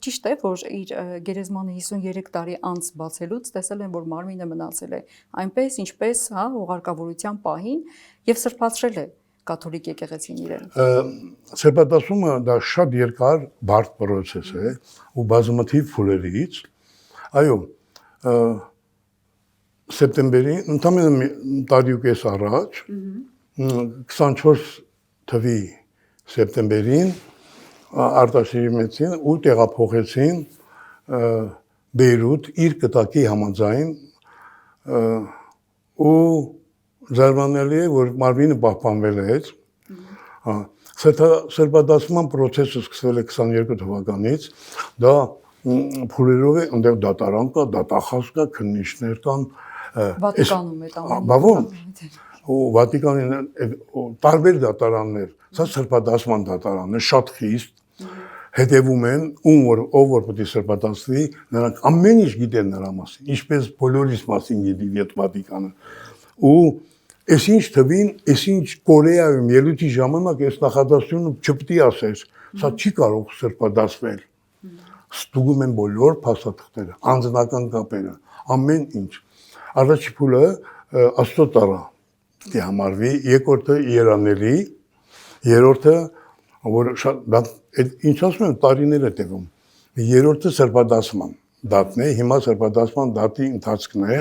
ճիշտ է, որ իր գերեզմանը 53 տարի անց բացելուց տեսել են, որ մարմինը մնացել է այնպես, ինչպես ուղարկավորության պահին եւ սրբացրել է կաթոլիկ եկեղեցին իրեն։ Սրբատասումը դա շատ երկար բարդ process է ու բազմաթիվ փուլերից։ Այո, սեպտեմբերի ընդամենը տարի ու կես առաջ 24 թվականի սեպտեմբերին արտաշիրիմեցին ու տեղափոխեցին Բեյրութ իր կտակի համաձայն ու զարմանալի է, որ մարմինը պահպանվել է։ Սրբադասման process-ը սկսվել է 22 թվականից, դա փուլերով է, այնտեղ դատարան կա, դատախազ կա, քննիչներ կան, Վատիկանում է տանում։ ու Վատիկանին տարբեր դատարաններ, սա սրբադասման դատարանն է, շատ խիստ հետևում են, ով որ պետք է սրբադասվի, նրանք ամեն ինչ գիտեն նրա մասին, ինչպես բոլորիս մասին գիտի Վատիկանը։ Ու այսինչ թվին, այսինչ Կորեայում ելույթի ժամանակ այս նախադասությունը չպետք է ասես, սա չի կարող սրբադասվել։ Ստուգում են բոլոր փաստաթղթերը, անձնական կապերը, ամեն ինչ։ Առաջի փուլը Աստծո տառա պետք է համարվի, երկրորդը երանելի, երրորդը որ շատ ինչ ասում եմ տարիներ է տևում, երրորդը սրբադասման դատն է, հիմա սրբադասման դատի ընթացքն է,